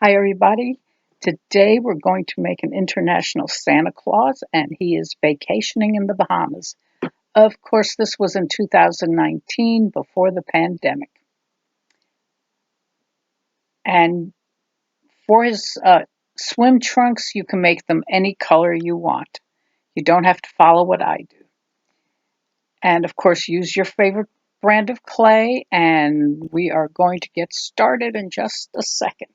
Hi, everybody. Today we're going to make an international Santa Claus, and he is vacationing in the Bahamas. Of course, this was in 2019, before the pandemic. And for his swim trunks, you can make them any color you want. You don't have to follow what I do. And of course, use your favorite brand of clay, and we are going to get started in just a second.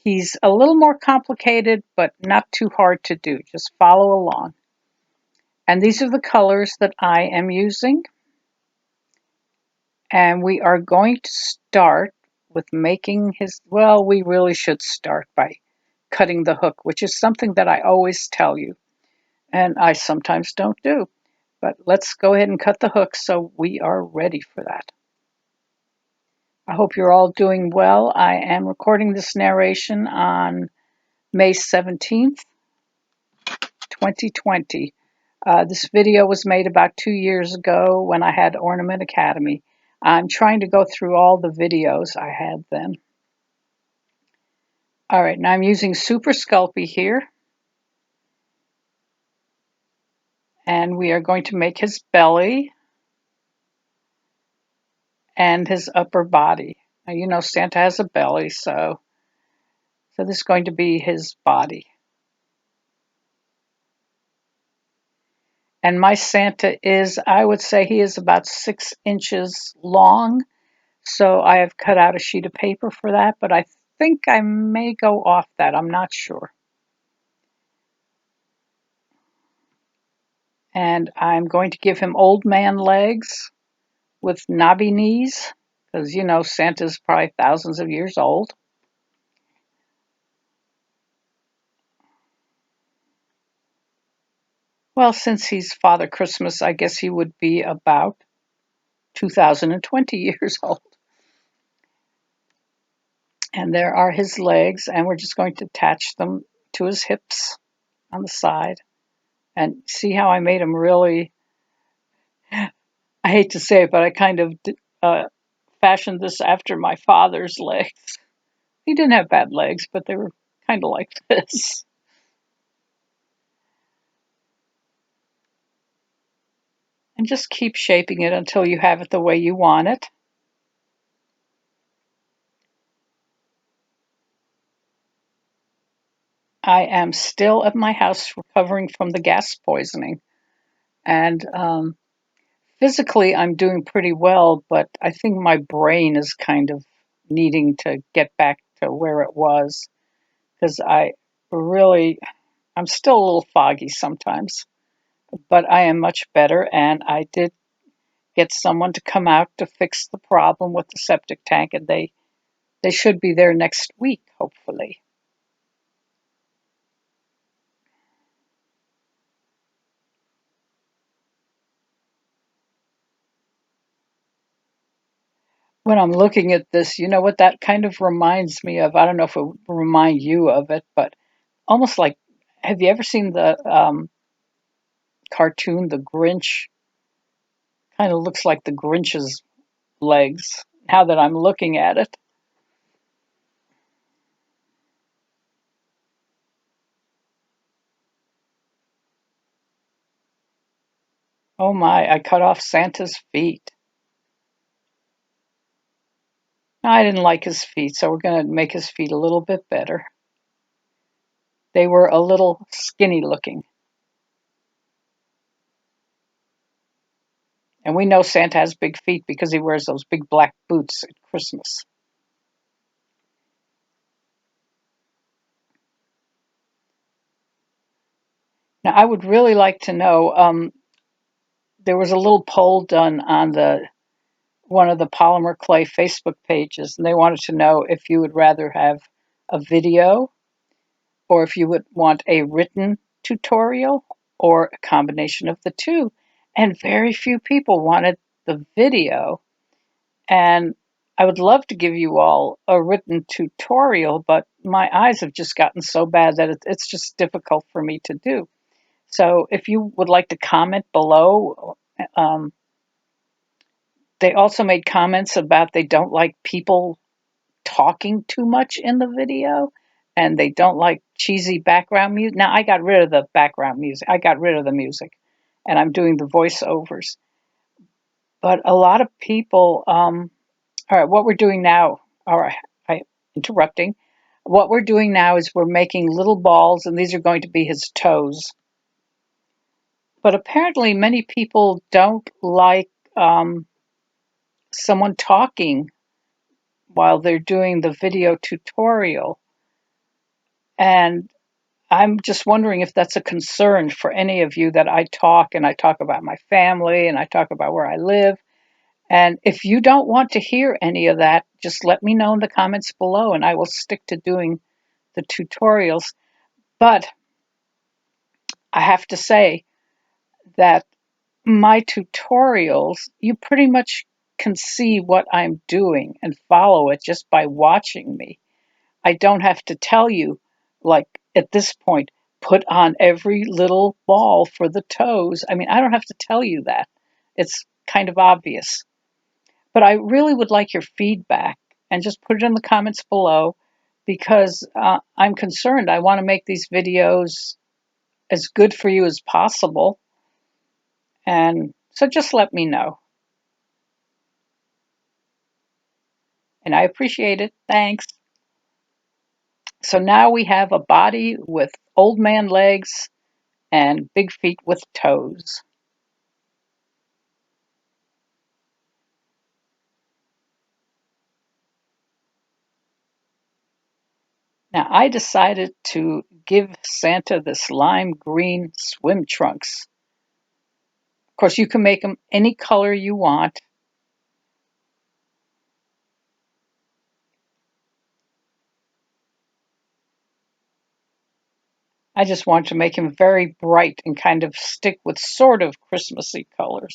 He's a little more complicated, but not too hard to do. Just follow along. And these are the colors that I am using. And we are going to start with making his, well, we really should start by cutting the hook, which is something that I always tell you. And I sometimes don't do. But let's go ahead and cut the hook so we are ready for that. I hope you're all doing well. I am recording this narration on May 17th, 2020. This video was made about 2 years ago when I had Ornament Academy. I'm trying to go through all the videos I had then. All right, now I'm using Super Sculpey here. And we are going to make his belly and his upper body. Now, you know Santa has a belly, so this is going to be his body. And my Santa is, I would say he is about 6 inches long. So I have cut out a sheet of paper for that, but I think I may go off that. I'm not sure. And I'm going to give him old man legs with knobby knees, because, you know, Santa's probably thousands of years old. Well, since he's Father Christmas, I guess he would be about 2020 years old. And there are his legs, and we're just going to attach them to his hips on the side. And see how I made him really, I hate to say it, but I kind of fashioned this after my father's legs. He didn't have bad legs, but they were kind of like this. And just keep shaping it until you have it the way you want it. I am still at my house recovering from the gas poisoning. And physically, I'm doing pretty well, but I think my brain is kind of needing to get back to where it was. Because I'm still a little foggy sometimes. But I am much better, and I did get someone to come out to fix the problem with the septic tank, and they should be there next week, hopefully. When I'm looking at this, you know what that kind of reminds me of? I don't know if it would remind you of it, but almost like, have you ever seen the cartoon, The Grinch? Kind of looks like the Grinch's legs, now that I'm looking at it. Oh my, I cut off Santa's feet. I didn't like his feet, so we're going to make his feet a little bit better. They were a little skinny looking. And we know Santa has big feet because he wears those big black boots at Christmas. Now, I would really like to know, there was a little poll done on one of the Polymer Clay Facebook pages, and they wanted to know if you would rather have a video or if you would want a written tutorial or a combination of the two. And very few people wanted the video. And I would love to give you all a written tutorial, but my eyes have just gotten so bad that it's just difficult for me to do. So if you would like to comment below, they also made comments about they don't like people talking too much in the video, and they don't like cheesy background music. Now, I got rid of the background music. I got rid of the music, and I'm doing the voiceovers. But a lot of people, all right, what we're doing now, all right, interrupting. What we're doing now is we're making little balls, and these are going to be his toes. But apparently, many people don't like someone talking while they're doing the video tutorial. And I'm just wondering if that's a concern for any of you, that I talk and I talk about my family and I talk about where I live. And if you don't want to hear any of that, just let me know in the comments below and I will stick to doing the tutorials. But I have to say that my tutorials, you pretty much can see what I'm doing and follow it just by watching me. I don't have to tell you, like at this point, put on every little ball for the toes. I mean, I don't have to tell you that. It's kind of obvious. But I really would like your feedback and just put it in the comments below because I'm concerned. I want to make these videos as good for you as possible. And so just let me know. And I appreciate it. Thanks. So now we have a body with old man legs and big feet with toes. Now I decided to give Santa this lime green swim trunks. Of course, you can make them any color you want. I just want to make him very bright and kind of stick with sort of Christmassy colors.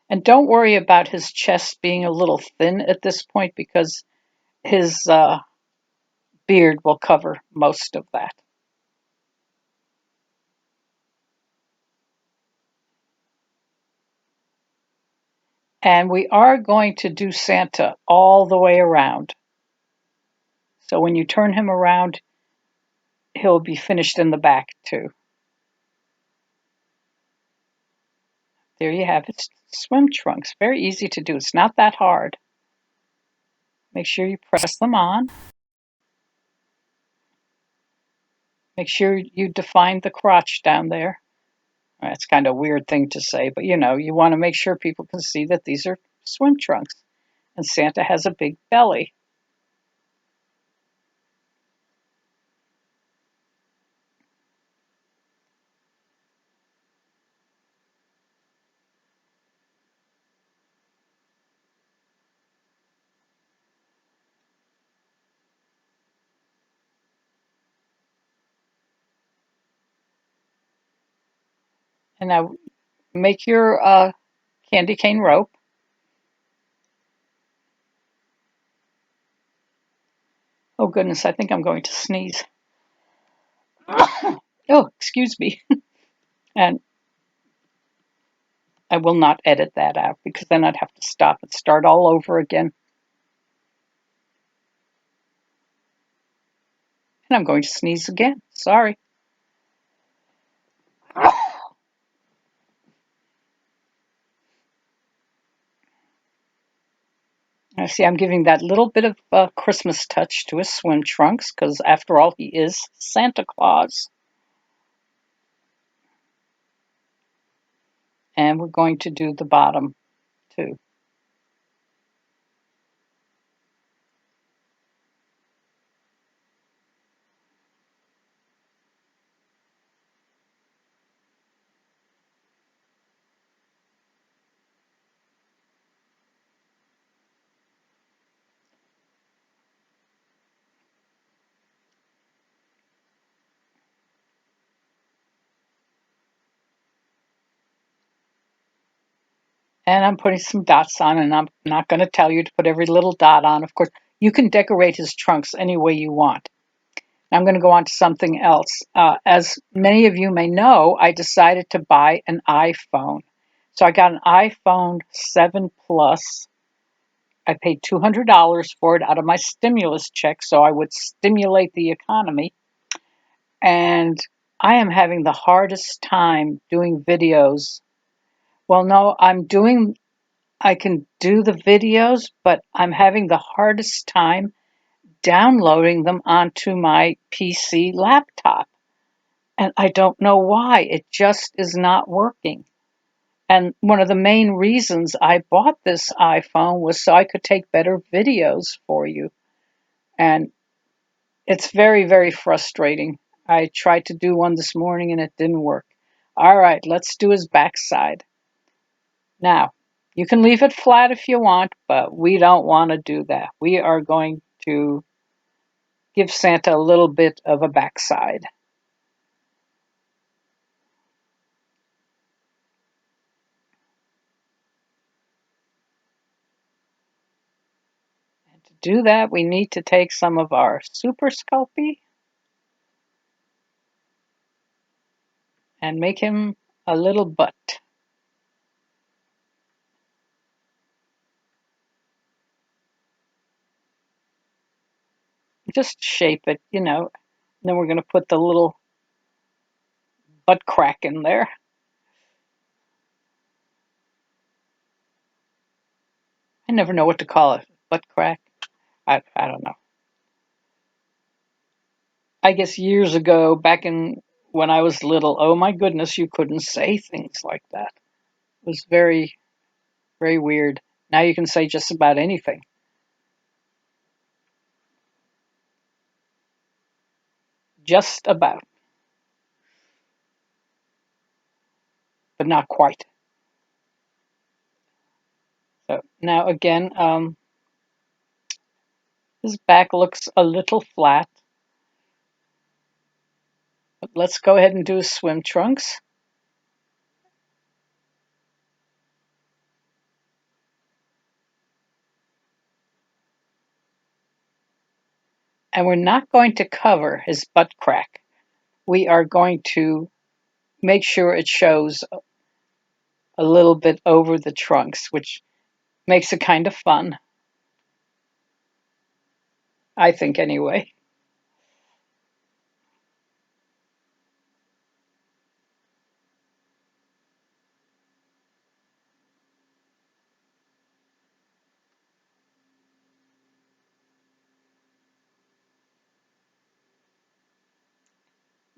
And don't worry about his chest being a little thin at this point because his beard will cover most of that. And we are going to do Santa all the way around. So when you turn him around, he'll be finished in the back too. There you have it. Swim trunks. Very easy to do. It's not that hard. Make sure you press them on. Make sure you define the crotch down there. That's kind of a weird thing to say, but you want to make sure people can see that these are swim trunks. And Santa has a big belly. And now make your candy cane rope. Oh goodness, I think I'm going to sneeze. Oh, excuse me. And I will not edit that out because then I'd have to stop and start all over again. And I'm going to sneeze again. Sorry. I see I'm giving that little bit of Christmas touch to his swim trunks because, after all, he is Santa Claus. And we're going to do the bottom too. And I'm putting some dots on, and I'm not going to tell you to put every little dot on. Of course, you can decorate his trunks any way you want. I'm going to go on to something else. As many of you may know, I decided to buy an iPhone. So I got an iPhone 7 Plus. I paid $200 for it out of my stimulus check, so I would stimulate the economy. And I am having the hardest time doing videos. Well, no, I can do the videos, but I'm having the hardest time downloading them onto my PC laptop. And I don't know why. It just is not working. And one of the main reasons I bought this iPhone was so I could take better videos for you. And it's very, very frustrating. I tried to do one this morning and it didn't work. All right, let's do his backside. Now, you can leave it flat if you want, but we don't want to do that. We are going to give Santa a little bit of a backside. And to do that, we need to take some of our Super Sculpey and make him a little butt. Just shape it, you know. Then we're going to put the little butt crack in there. I never know what to call it. Butt crack? I don't know. I guess years ago, back in when I was little, oh my goodness, you couldn't say things like that. It was very, very weird. Now you can say just about anything. Just about, but not quite. So now again, his back looks a little flat. But let's go ahead and do his swim trunks. And we're not going to cover his butt crack. We are going to make sure it shows a little bit over the trunks, which makes it kind of fun. I think, anyway.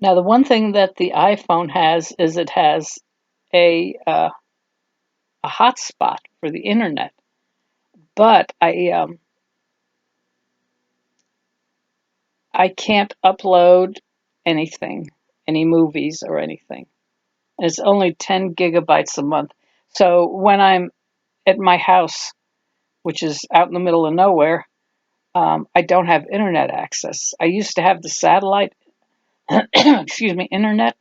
Now, the one thing that the iPhone has is it has a hotspot for the internet, but I can't upload anything, any movies or anything. It's only 10 gigabytes a month. So when I'm at my house, which is out in the middle of nowhere, I don't have internet access. I used to have the satellite, excuse me, internet,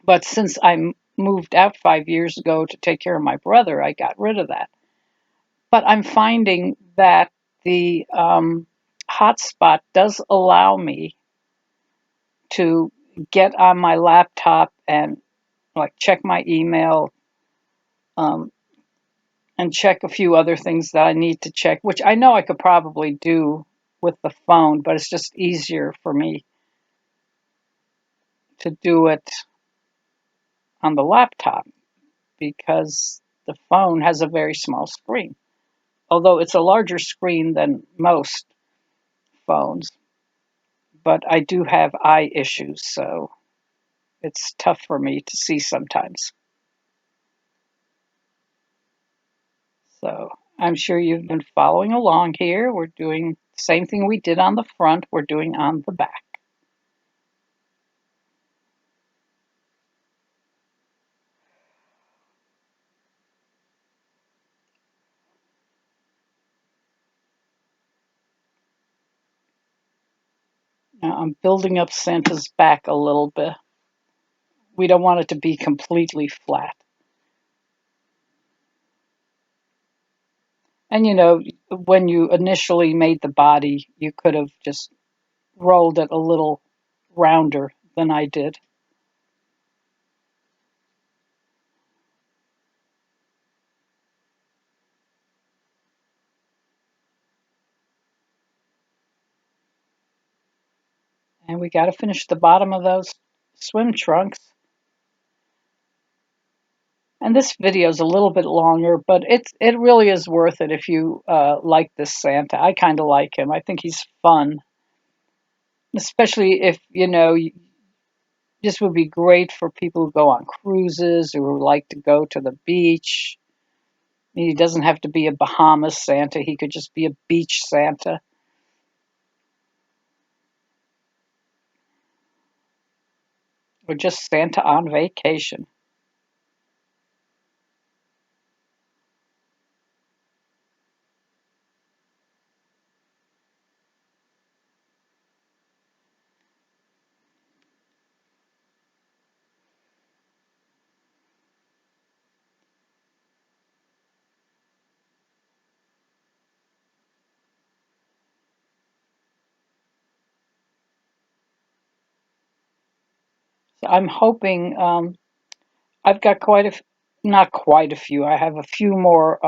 but since I moved out 5 years ago to take care of my brother, I got rid of that. But I'm finding that the hotspot does allow me to get on my laptop and like check my email, um, and check a few other things that I need to check, which I know I could probably do with the phone, but it's just easier for me to do it on the laptop because the phone has a very small screen, although it's a larger screen than most phones. But I do have eye issues, so it's tough for me to see sometimes. So I'm sure you've been following along here. We're doing the same thing we did on the front, we're doing on the back. Now I'm building up Santa's back a little bit. We don't want it to be completely flat. And you know, when you initially made the body, you could have just rolled it a little rounder than I did. And we got to finish the bottom of those swim trunks. And this video is a little bit longer, but it really is worth it if you like this Santa. I kind of like him. I think he's fun, especially if, you know, this would be great for people who go on cruises or who like to go to the beach. He doesn't have to be a Bahamas Santa. He could just be a beach Santa. Or just Santa on vacation. So I'm hoping I've got not quite a few. I have a few more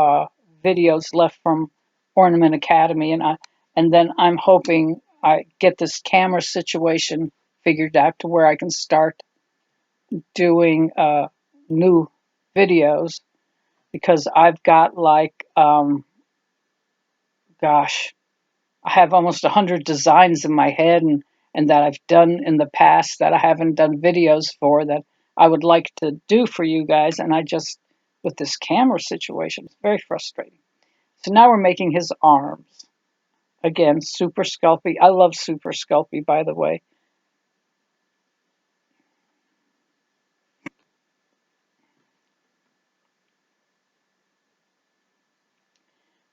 videos left from Ornament Academy, and then I'm hoping I get this camera situation figured out to where I can start doing new videos because I've got like gosh, I have almost 100 designs in my head and that I've done in the past that I haven't done videos for that I would like to do for you guys. And I just, with this camera situation, it's very frustrating. So now we're making his arms. Again, super Sculpey. I love super Sculpey, by the way.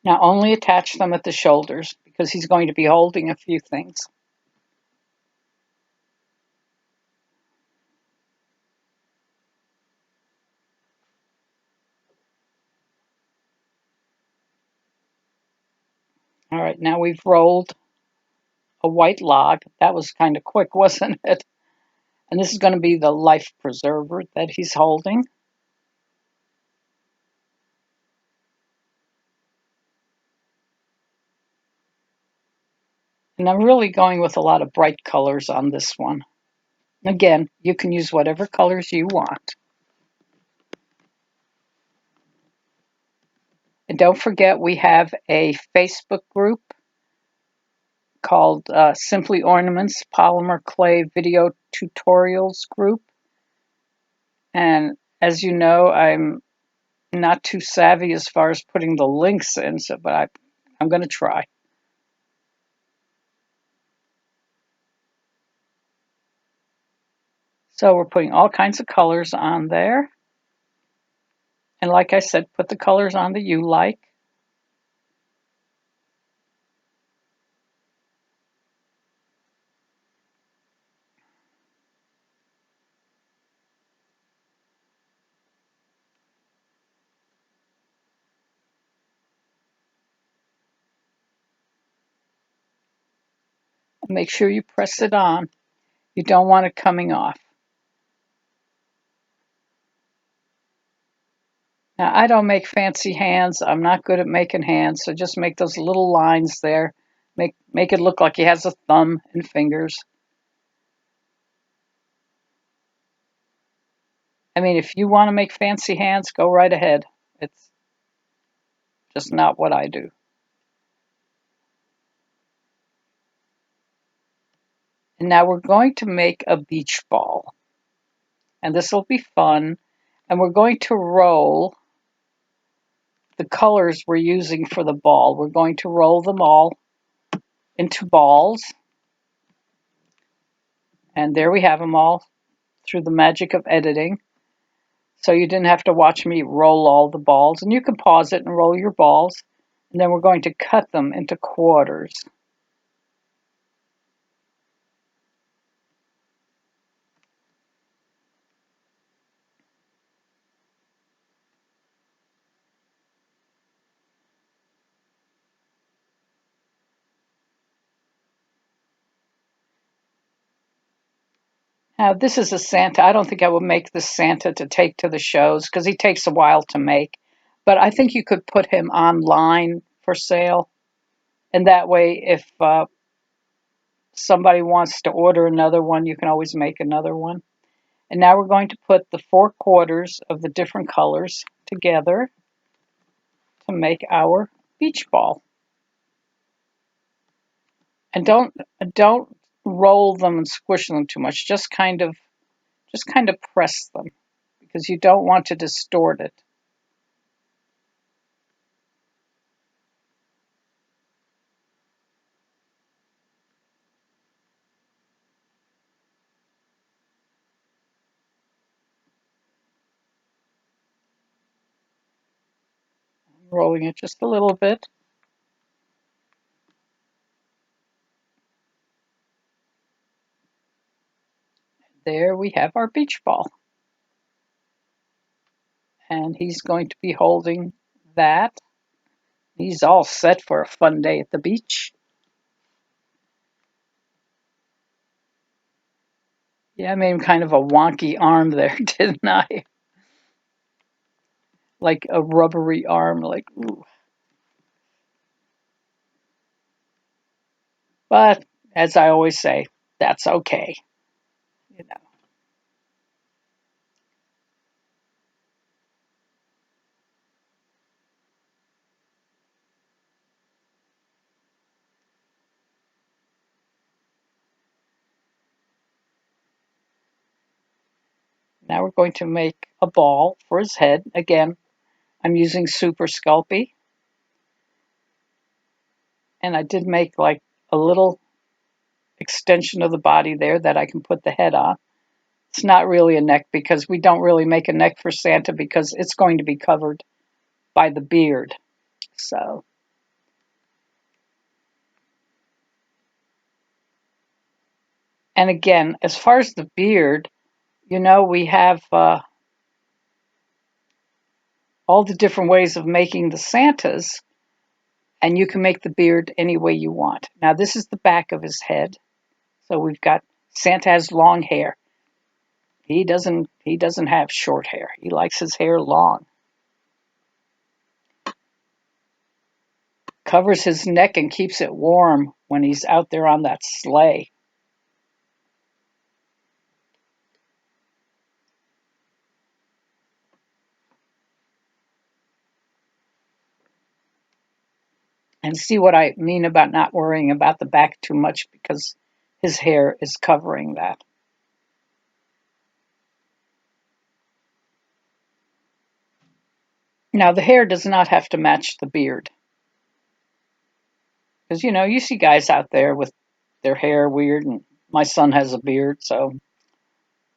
Now only attach them at the shoulders because he's going to be holding a few things. All right, now we've rolled a white log. That was kind of quick, wasn't it? And this is going to be the life preserver that he's holding. And I'm really going with a lot of bright colors on this one. Again, you can use whatever colors you want. And don't forget, we have a Facebook group called Simply Ornaments Polymer Clay Video Tutorials Group. And as you know, I'm not too savvy as far as putting the links in, but I'm going to try. So we're putting all kinds of colors on there. And like I said, put the colors on that you like. Make sure you press it on. You don't want it coming off. Now, I don't make fancy hands. I'm not good at making hands, so just make those little lines there. Make it look like he has a thumb and fingers. I mean, if you want to make fancy hands, go right ahead. It's just not what I do. And now we're going to make a beach ball. And this will be fun. And we're going to roll the colors we're using for the ball. We're going to roll them all into balls. And there we have them all through the magic of editing. So you didn't have to watch me roll all the balls. And you can pause it and roll your balls. And then we're going to cut them into quarters. Now, this is a Santa. I don't think I would make this Santa to take to the shows because he takes a while to make. But I think you could put him online for sale. And that way, if somebody wants to order another one, you can always make another one. And now we're going to put the 4/4 of the different colors together to make our beach ball. And don't roll them and squish them too much. Just kind of press them because you don't want to distort it. Rolling it just a little bit. There we have our beach ball. And he's going to be holding that. He's all set for a fun day at the beach. Yeah, I made him kind of a wonky arm there, didn't I? Like a rubbery arm, like, ooh. But as I always say, that's okay. You know. Now we're going to make a ball for his head. Again, I'm using Super Sculpey. And I did make like a little extension of the body there that I can put the head on. It's not really a neck because we don't really make a neck for Santa because it's going to be covered by the beard. So, and again, as far as the beard, we have all the different ways of making the Santas, and you can make the beard any way you want. Now, this is the back of his head. So we've got Santa has long hair. He doesn't have short hair. He likes his hair long. Covers his neck and keeps it warm when he's out there on that sleigh. And see what I mean about not worrying about the back too much because his hair is covering that. Now, the hair does not have to match the beard. Because, you see guys out there with their hair weird, and my son has a beard, so,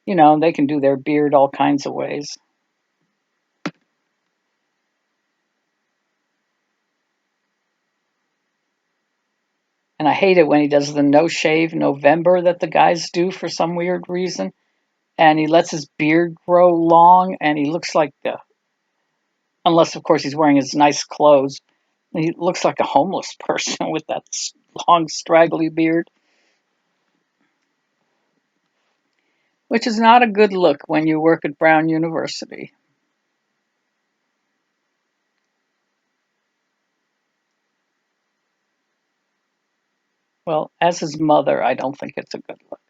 they can do their beard all kinds of ways. And I hate it when he does the no shave November that the guys do for some weird reason. And he lets his beard grow long, and he looks like unless, of course, he's wearing his nice clothes. He looks like a homeless person with that long, straggly beard, which is not a good look when you work at Brown University. Well, as his mother, I don't think it's a good look.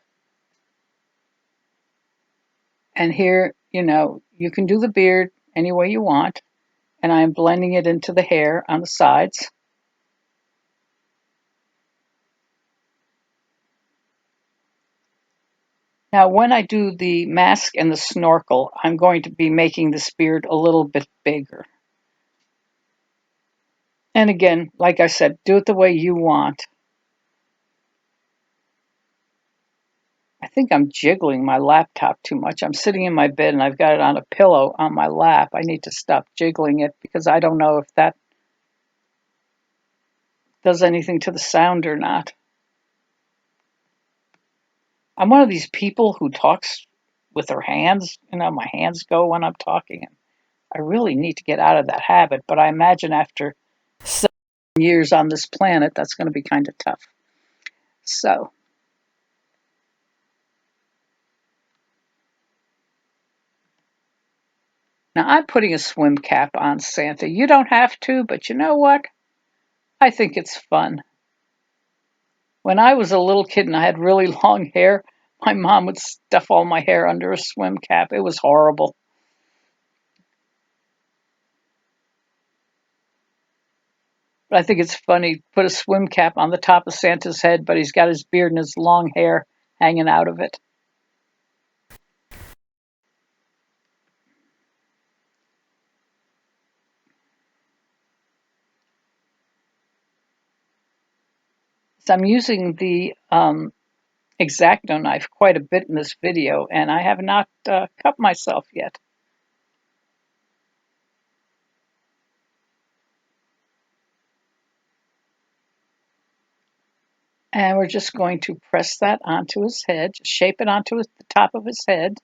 And here, you can do the beard any way you want, and I'm blending it into the hair on the sides. Now, when I do the mask and the snorkel, I'm going to be making this beard a little bit bigger. And again, like I said, do it the way you want. I think I'm jiggling my laptop too much. I'm sitting in my bed and I've got it on a pillow on my lap. I need to stop jiggling it because I don't know if that does anything to the sound or not. I'm one of these people who talks with their hands. My hands go when I'm talking. I really need to get out of that habit, but I imagine after 7 years on this planet, that's going to be kind of tough. So, now I'm putting a swim cap on Santa. You don't have to, but you know what? I think it's fun. When I was a little kid and I had really long hair, my mom would stuff all my hair under a swim cap. It was horrible. But I think it's funny. Put a swim cap on the top of Santa's head, but he's got his beard and his long hair hanging out of it. So I'm using the X-Acto knife quite a bit in this video, and I have not cut myself yet. And we're just going to press that onto his head, just shape it onto the top of his head.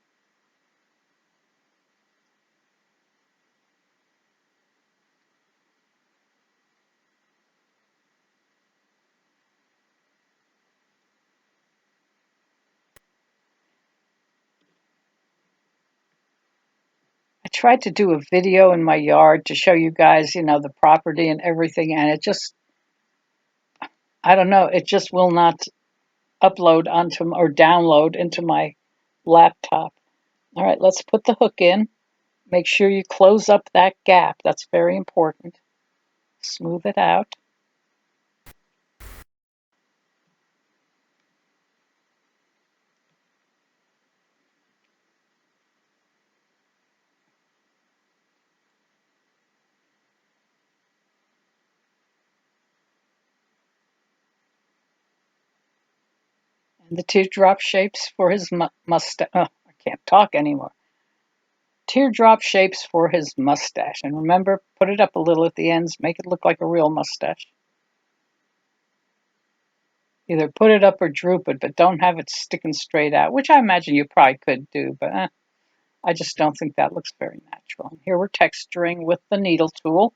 I tried to do a video in my yard to show you guys, the property and everything, and it just, I don't know, it just will not upload onto or download into my laptop. All right, let's put the hook in. Make sure you close up that gap. That's very important. Smooth it out. And the teardrop shapes for his mustache. Oh, I can't talk anymore. Teardrop shapes for his mustache. And remember, put it up a little at the ends. Make it look like a real mustache. Either put it up or droop it, but don't have it sticking straight out, which I imagine you probably could do, but I just don't think that looks very natural. Here we're texturing with the needle tool.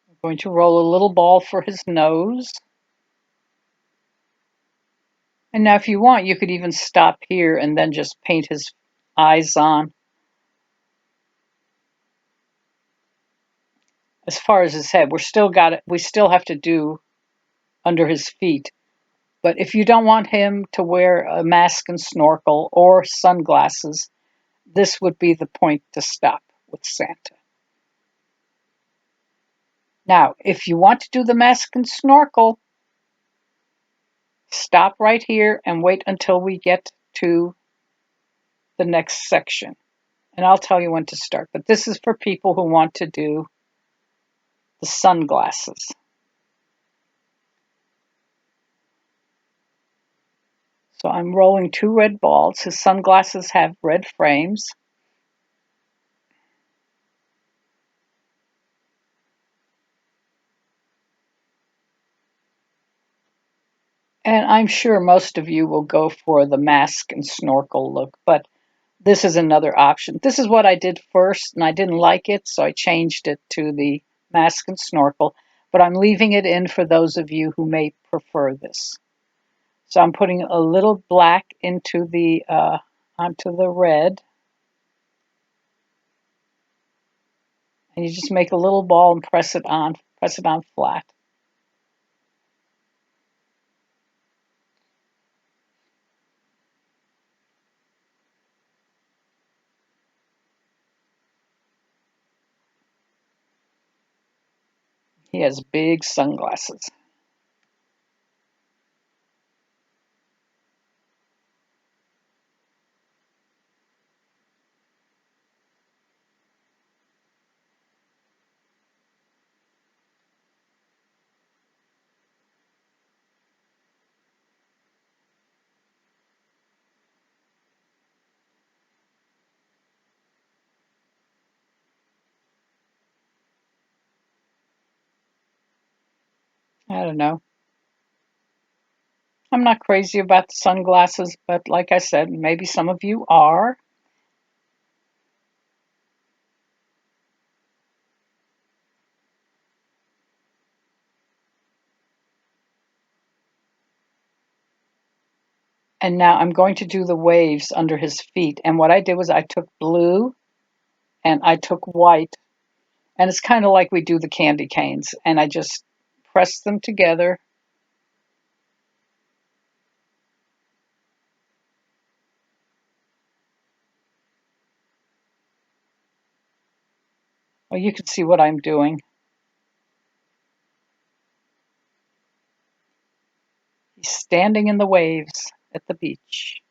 I'm going to roll a little ball for his nose. And now if you want, you could even stop here and then just paint his eyes on. As far as his head, we still have to do under his feet. But if you don't want him to wear a mask and snorkel or sunglasses, this would be the point to stop with Santa. Now, if you want to do the mask and snorkel, stop right here and wait until we get to the next section. And I'll tell you when to start. But this is for people who want to do the sunglasses. So I'm rolling 2 red balls. His sunglasses have red frames. And I'm sure most of you will go for the mask and snorkel look, but this is another option. This is what I did first, and I didn't like it, so I changed it to the mask and snorkel, but I'm leaving it in for those of you who may prefer this. So I'm putting a little black into onto the red, and you just make a little ball and press it on flat. He has big sunglasses. I don't know. I'm not crazy about the sunglasses, but like I said, maybe some of you are. And now I'm going to do the waves under his feet. And what I did was I took blue and I took white, and it's kind of like we do the candy canes, and I just pressed them together. Well, you can see what I'm doing. He's standing in the waves at the beach.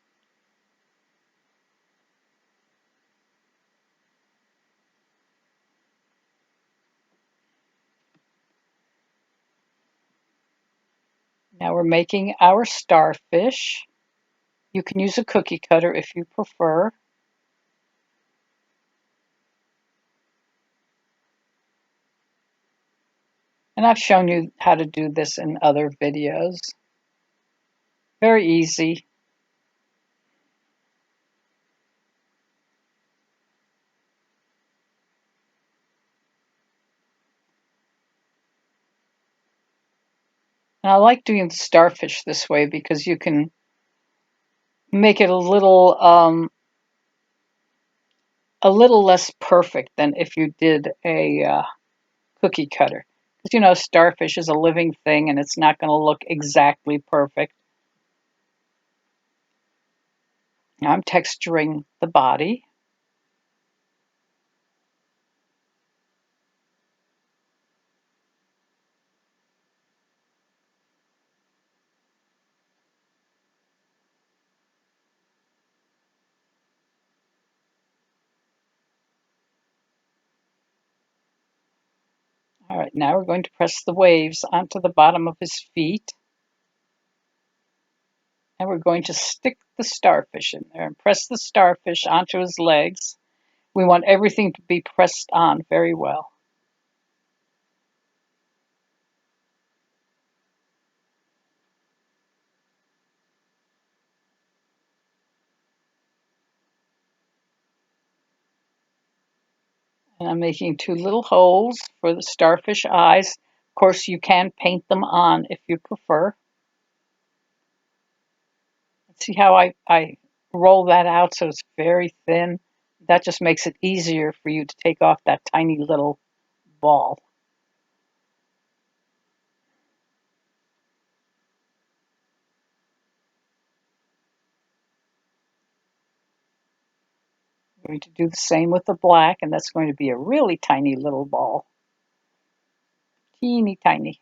Now we're making our starfish. You can use a cookie cutter if you prefer. And I've shown you how to do this in other videos. Very easy. And I like doing the starfish this way because you can make it a little less perfect than if you did a cookie cutter. Because you know, starfish is a living thing and it's not going to look exactly perfect. Now I'm texturing the body. All right, now we're going to press the waves onto the bottom of his feet. And we're going to stick the starfish in there and press the starfish onto his legs. We want everything to be pressed on very well. And I'm making two little holes for the starfish eyes. Of course, you can paint them on if you prefer. See how I roll that out so it's very thin? That just makes it easier for you to take off that tiny little ball. I'm going to do the same with the black, and that's going to be a really tiny little ball. Teeny tiny.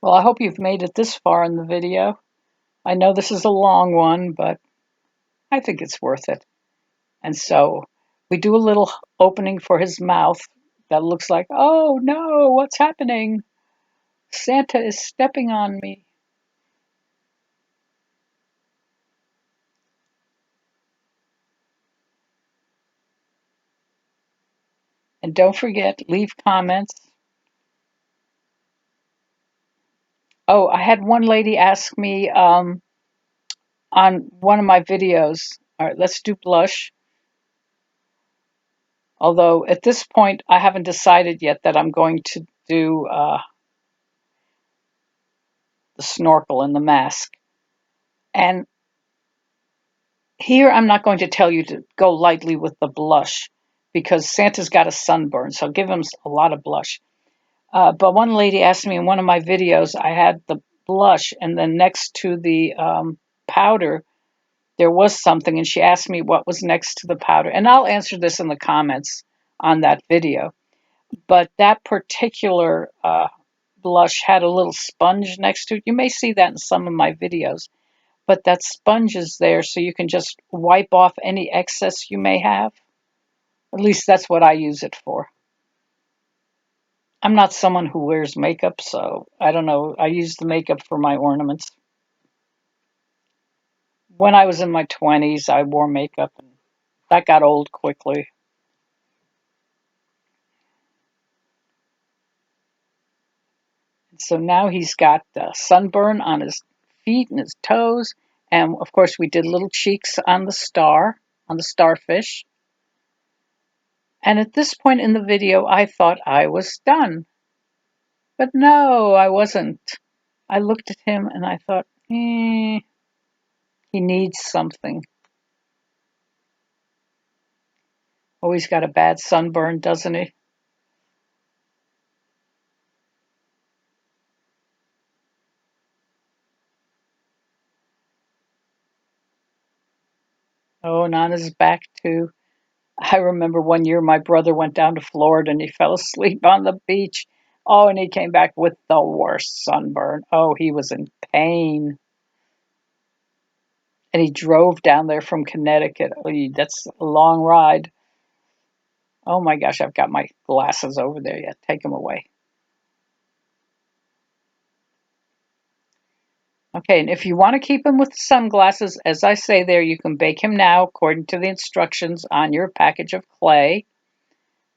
Well, I hope you've made it this far in the video. I know this is a long one, but I think it's worth it. And so we do a little opening for his mouth that looks like, oh no, what's happening? Santa is stepping on me. And don't forget, leave comments. Oh, I had one lady ask me on one of my videos. All right, let's do blush. Although at this point, I haven't decided yet that I'm going to do the snorkel and the mask. And here, I'm not going to tell you to go lightly with the blush because Santa's got a sunburn, so give him a lot of blush. But one lady asked me in one of my videos, I had the blush, and then next to the powder, there was something, and she asked me what was next to the powder. And I'll answer this in the comments on that video. But that particular blush had a little sponge next to it. You may see that in some of my videos. But that sponge is there so you can just wipe off any excess you may have. At least that's what I use it for. I'm not someone who wears makeup, so I don't know. I use the makeup for my ornaments. When I was in my 20s, I wore makeup, and that got old quickly. So now he's got sunburn on his feet and his toes. And of course, we did little cheeks on the star, on the starfish. And at this point in the video, I thought I was done. But no, I wasn't. I looked at him and I thought, he needs something. Oh, he's got a bad sunburn, doesn't he? Oh, and on his back, too. I remember one year my brother went down to Florida and he fell asleep on the beach. Oh, and he came back with the worst sunburn. Oh, he was in pain. And he drove down there from Connecticut. Oh, that's a long ride. Oh my gosh, I've got my glasses over there yet. Take them away. Okay, and if you want to keep him with sunglasses, as I say there, you can bake him now according to the instructions on your package of clay.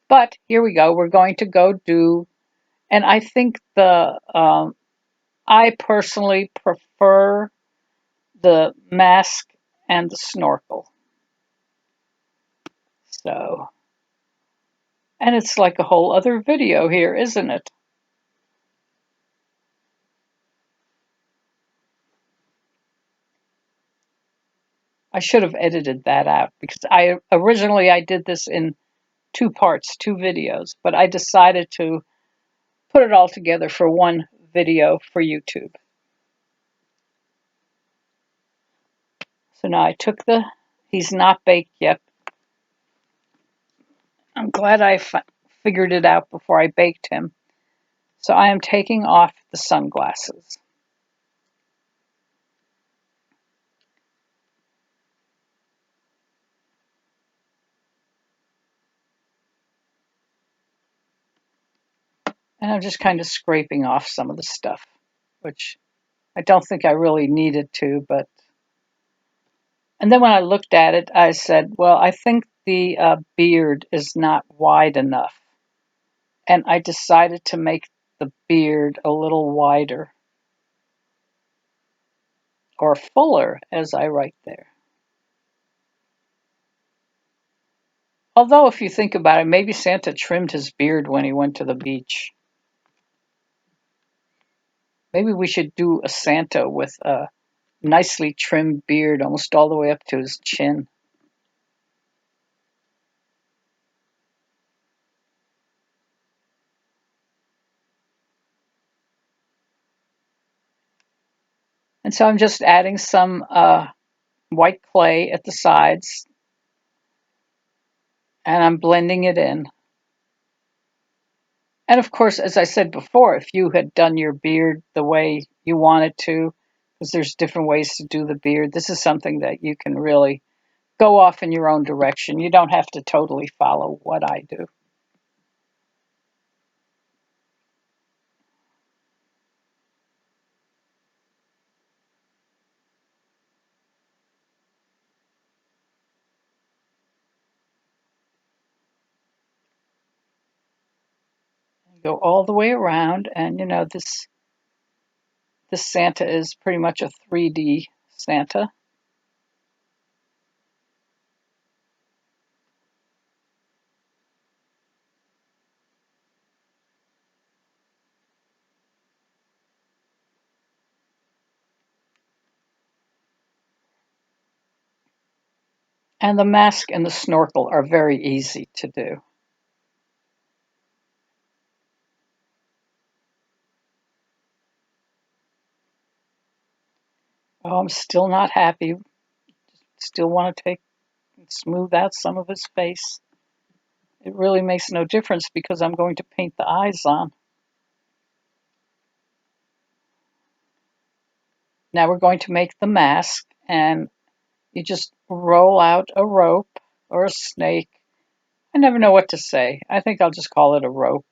But here we go. We're going to go do, and I think I personally prefer the mask and the snorkel. So, and it's like a whole other video here, isn't it? I should have edited that out because I did this in two parts, two videos, but I decided to put it all together for one video for YouTube. So now I took he's not baked yet. I'm glad I figured it out before I baked him. So I am taking off the sunglasses. And I'm just kind of scraping off some of the stuff, which I don't think I really needed to, but. And then when I looked at it, I said, well, I think the beard is not wide enough. And I decided to make the beard a little wider, or fuller, as I write there. Although, if you think about it, maybe Santa trimmed his beard when he went to the beach. Maybe we should do a Santa with a nicely trimmed beard almost all the way up to his chin. And so I'm just adding some white clay at the sides, and I'm blending it in. And of course, as I said before, if you had done your beard the way you wanted to, because there's different ways to do the beard, this is something that you can really go off in your own direction. You don't have to totally follow what I do. Go all the way around, and you know this Santa is pretty much a 3D Santa. And the mask and the snorkel are very easy to do. Oh, I'm still not happy. Still want to take and smooth out some of his face. It really makes no difference because I'm going to paint the eyes on. Now we're going to make the mask, and you just roll out a rope or a snake. I never know what to say. I think I'll just call it a rope.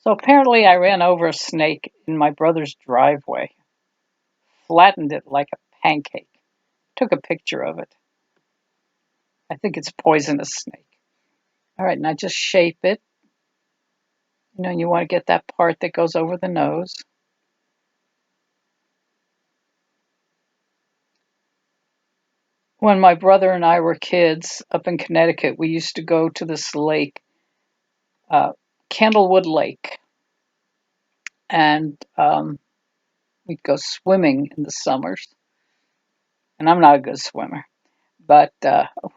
So apparently I ran over a snake in my brother's driveway, flattened it like a pancake, took a picture of it. I think it's poisonous snake. All right, now just shape it. You know, you want to get that part that goes over the nose. When my brother and I were kids up in Connecticut, we used to go to this lake, uh, Candlewood Lake, and we'd go swimming in the summers. And I'm not a good swimmer, but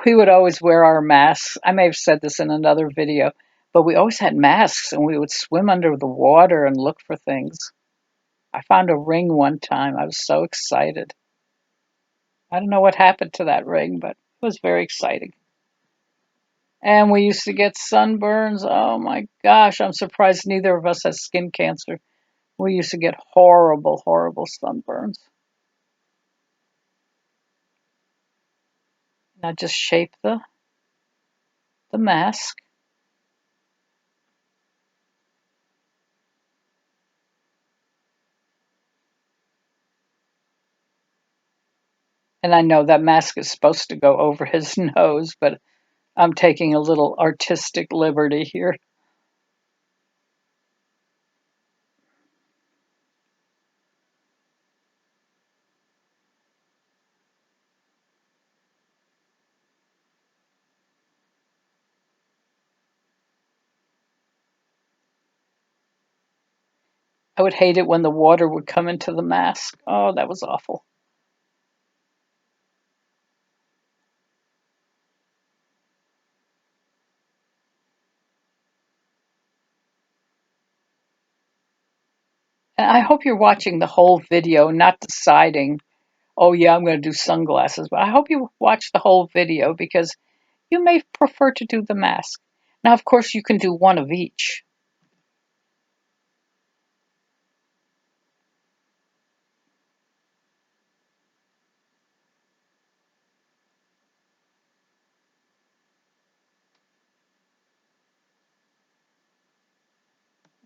we would always wear our masks. I may have said this in another video, but we always had masks and we would swim under the water and look for things. I found a ring one time. I was so excited. I don't know what happened to that ring, but it was very exciting. And we used to get sunburns. Oh my gosh, I'm surprised neither of us has skin cancer. We used to get horrible, horrible sunburns. And I just shape the mask. And I know that mask is supposed to go over his nose, but I'm taking a little artistic liberty here. I would hate it when the water would come into the mask. Oh, that was awful. And I hope you're watching the whole video, not deciding, oh yeah, I'm going to do sunglasses. But I hope you watch the whole video because you may prefer to do the mask. Now, of course, you can do one of each.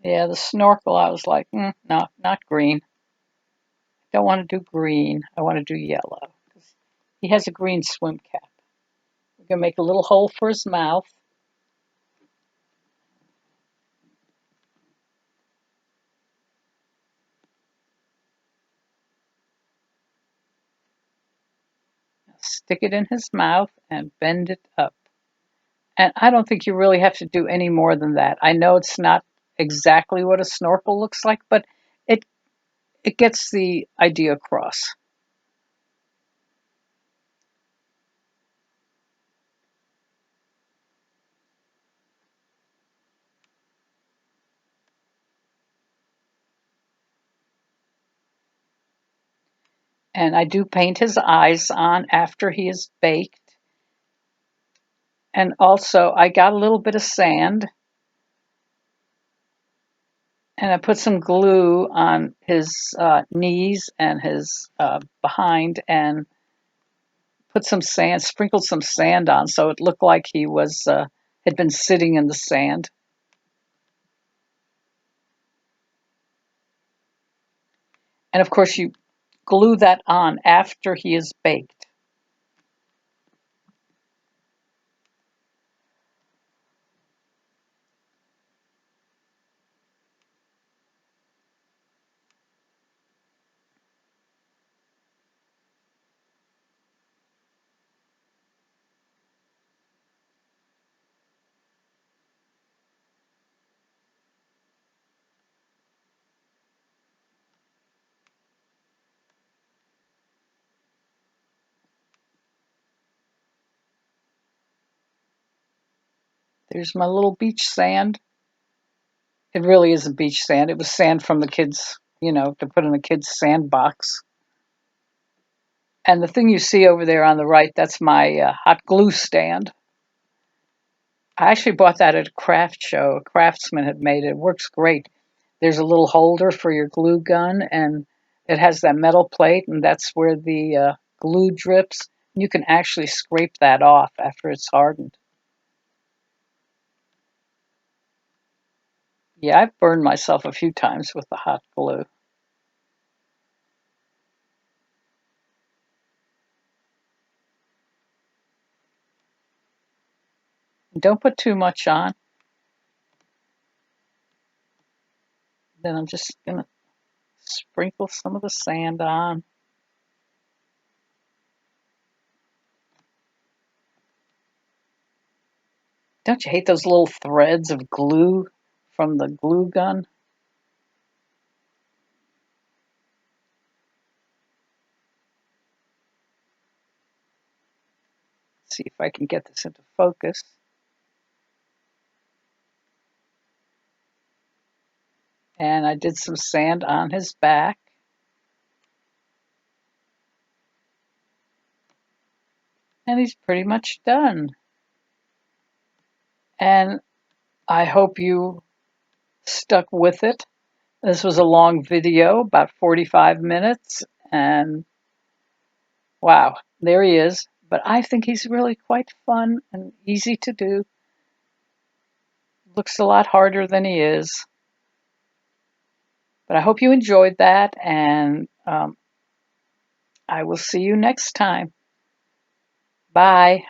Yeah, the snorkel, I was like, no, not green. Don't want to do green. I want to do yellow. He has a green swim cap. We're going to make a little hole for his mouth. Stick it in his mouth and bend it up. And I don't think you really have to do any more than that. I know it's not exactly what a snorkel looks like, but it it gets the idea across. And I do paint his eyes on after he is baked. And also, I got a little bit of sand and I put some glue on his knees and his behind and put some sand, sprinkled some sand on so it looked like he was had been sitting in the sand. And of course, you glue that on after he is baked. There's my little beach sand. It really isn't beach sand. It was sand from the kids, to put in the kids' sandbox. And the thing you see over there on the right, that's my hot glue stand. I actually bought that at a craft show. A craftsman had made it. It works great. There's a little holder for your glue gun, and it has that metal plate, and that's where the glue drips. You can actually scrape that off after it's hardened. Yeah, I've burned myself a few times with the hot glue. Don't put too much on. Then I'm just going to sprinkle some of the sand on. Don't you hate those little threads of glue from the glue gun? Let's see if I can get this into focus. And I did some sand on his back. And he's pretty much done. And I hope you stuck with it. This was a long video, about 45 minutes, and wow, there he is. But I think he's really quite fun and easy to do. Looks a lot harder than he is. But I hope you enjoyed that, and I will see you next time. Bye.